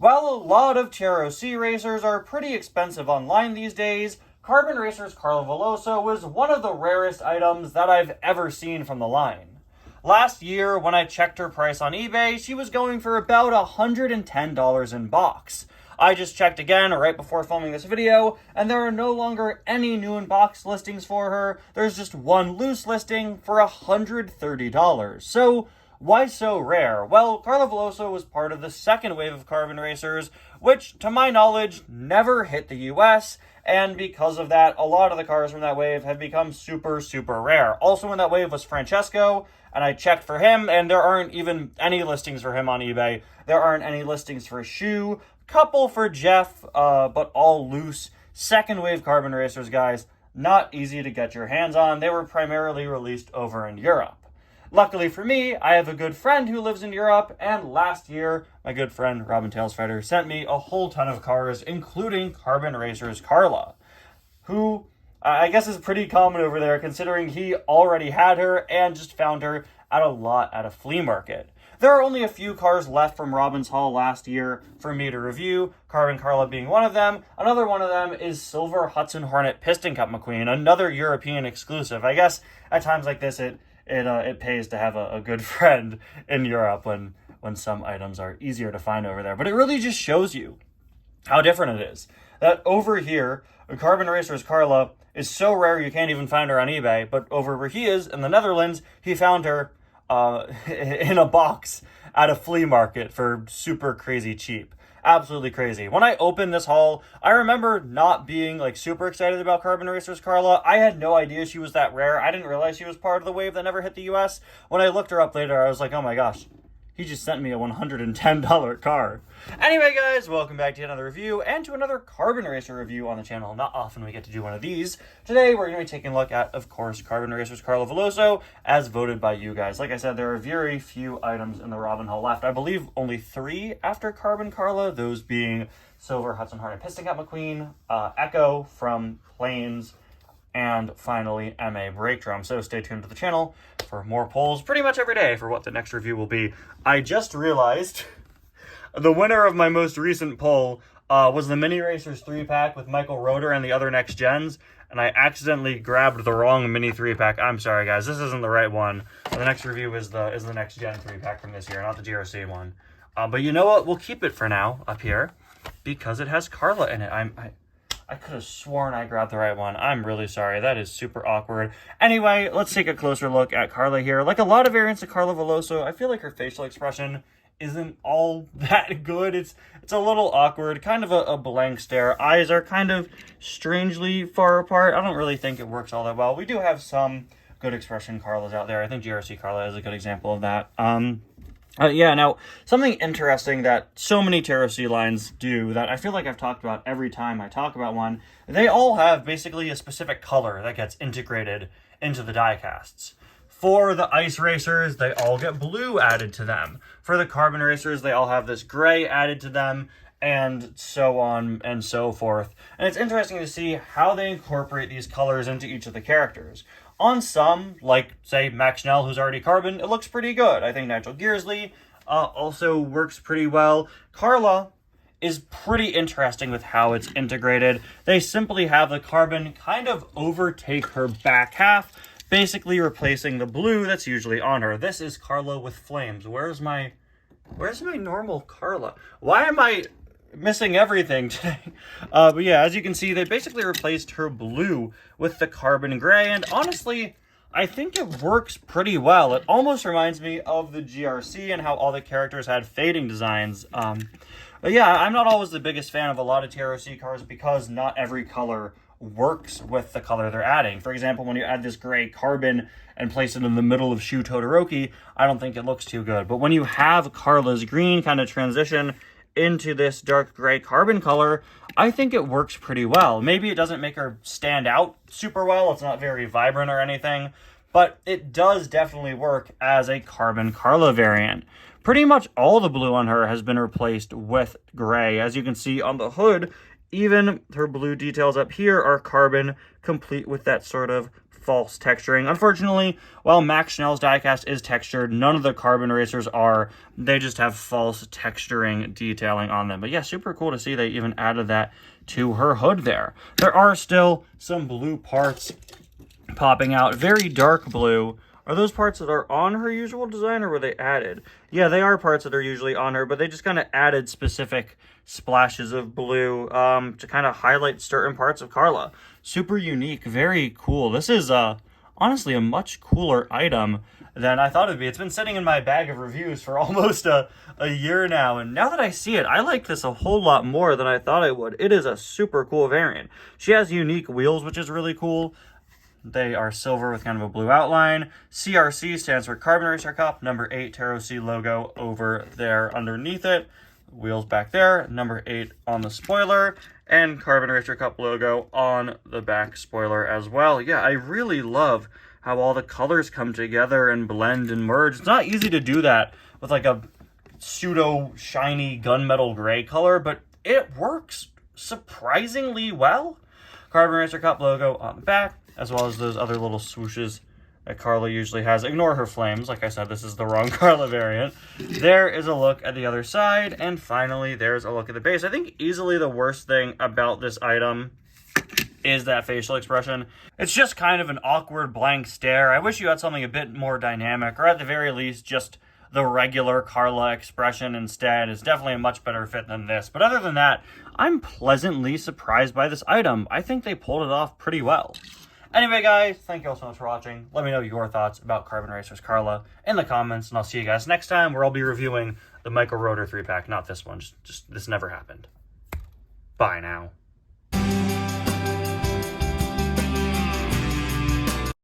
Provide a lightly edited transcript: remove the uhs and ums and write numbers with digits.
While a lot of TROC racers are pretty expensive online these days, Carbon Racer's Carla Veloso was one of the rarest items that I've ever seen from the line. Last year, when I checked her price on eBay, she was going for about $110 in box. I just checked again right before filming this video, and there are no longer any new in-box listings for her. There's just one loose listing for $130. So, why so rare? Well, Carla Veloso was part of the second wave of Carbon Racers, which, to my knowledge, never hit the US, and because of that, a lot of the cars from that wave have become super, super rare. Also in that wave was Francesco, and I checked for him, and there aren't even any listings for him on eBay. There aren't any listings for Shu, couple for Jeff, but all loose. Second wave Carbon Racers, guys, not easy to get your hands on. They were primarily released over in Europe. Luckily for me, I have a good friend who lives in Europe, and last year, my good friend Robin Tailsfighter sent me a whole ton of cars, including Carbon Racer's Carla, who I guess is pretty common over there considering he already had her and just found her at a lot at a flea market. There are only a few cars left from Robin's haul last year for me to review, Carbon Carla being one of them. Another one of them is Silver Hudson Hornet Piston Cup McQueen, another European exclusive. I guess at times like this, it pays to have a good friend in Europe when some items are easier to find over there. But it really just shows you how different it is. That over here, Carbon Racer's Carla is so rare you can't even find her on eBay. But over where he is, in the Netherlands, he found her in a box at a flea market for super crazy cheap. Absolutely crazy. When I opened this haul, I remember not being like super excited about Carbon Racer's Carla. I had no idea she was that rare. I didn't realize she was part of the wave that never hit the US. When I looked her up later, I was like, oh my gosh, he just sent me a $110 car. Anyway, guys, welcome back to another review and to another Carbon Racer review on the channel. Not often we get to do one of these. Today, we're going to be taking a look at, of course, Carbon Racer's Carla Veloso, as voted by you guys. Like I said, there are very few items in the Robin haul left. I believe only 3 after Carbon Carla, those being Silver Hudson Hornet Piston Cup McQueen, Echo from Plains, and finally, MA Brake Drum. So stay tuned to the channel for more polls pretty much every day for what the next review will be. I just realized the winner of my most recent poll was the Mini Racers 3-pack with Michael Roeder and the other next gens, and I accidentally grabbed the wrong Mini 3-pack. I'm sorry, guys. This isn't the right one. The next review is the next gen 3-pack from this year, not the GRC one. But you know what? We'll keep it for now up here because it has Carla in it. I could have sworn I grabbed the right one. I'm really sorry. That is super awkward. Anyway, let's take a closer look at Carla here. Like a lot of variants of Carla Veloso, I feel like her facial expression isn't all that good. It's a little awkward, kind of a blank stare. Eyes are kind of strangely far apart. I don't really think it works all that well. We do have some good expression Carlas out there. I think GRC Carla is a good example of that. Yeah, now, something interesting that so many TROC lines do that I feel like I've talked about every time I talk about one, they all have basically a specific color that gets integrated into the diecasts. For the ice racers, they all get blue added to them. For the carbon racers, they all have this gray added to them, and so on and so forth. And it's interesting to see how they incorporate these colors into each of the characters. On some, like, say, Max Schnell, who's already carbon, it looks pretty good. I think Nigel Gearsley also works pretty well. Carla is pretty interesting with how it's integrated. They simply have the carbon kind of overtake her back half, basically replacing the blue that's usually on her. This is Carla with flames. Where's my normal Carla? Why am I missing everything today? But yeah, as you can see, they basically replaced her blue with the carbon gray, and honestly, I think it works pretty well. It almost reminds me of the GRC and how all the characters had fading designs. But yeah, I'm not always the biggest fan of a lot of TROC cars because not every color works with the color they're adding. For example, when you add this gray carbon and place it in the middle of Shu Todoroki, I don't think it looks too good. But when you have Carla's green kind of transition into this dark gray carbon color, I think it works pretty well. Maybe it doesn't make her stand out super well. It's not very vibrant or anything, but it does definitely work as a carbon Carla variant. Pretty much all the blue on her has been replaced with gray. As you can see on the hood, even her blue details up here are carbon, complete with that sort of false texturing. Unfortunately, while Max Schnell's diecast is textured, none of the Carbon Racers are. They just have false texturing detailing on them. But yeah, super cool to see they even added that to her hood there. There are still some blue parts popping out, very dark blue. Are those parts that are on her usual design, or were they added? Yeah, they are parts that are usually on her, but they just kind of added specific splashes of blue to kind of highlight certain parts of Carla. Super unique, very cool. This is honestly a much cooler item than I thought it'd be. It's been sitting in my bag of reviews for almost a year now, and now that I see it, I like this a whole lot more than I thought I would. It is a super cool variant. She has unique wheels, which is really cool. They are silver with kind of a blue outline. CRC stands for Carbon Racer Cup. Number 8 Tarot C logo over there underneath it. Wheels back there. Number 8 on the spoiler. And Carbon Racer Cup logo on the back spoiler as well. Yeah, I really love how all the colors come together and blend and merge. It's not easy to do that with like a pseudo shiny gunmetal gray color, but it works surprisingly well. Carbon Racer Cup logo on the back, as well as those other little swooshes that Carla usually has. Ignore her flames. Like I said, this is the wrong Carla variant. There is a look at the other side, and finally, there's a look at the base. I think easily the worst thing about this item is that facial expression. It's just kind of an awkward blank stare. I wish you had something a bit more dynamic, or at the very least, just the regular Carla expression instead. Is definitely a much better fit than this. But other than that, I'm pleasantly surprised by this item. I think they pulled it off pretty well. Anyway, guys, thank you all so much for watching. Let me know your thoughts about Carbon Racers Carla in the comments, and I'll see you guys next time, where I'll be reviewing the Micro Rotor 3-pack, not this one. Just this never happened. Bye now.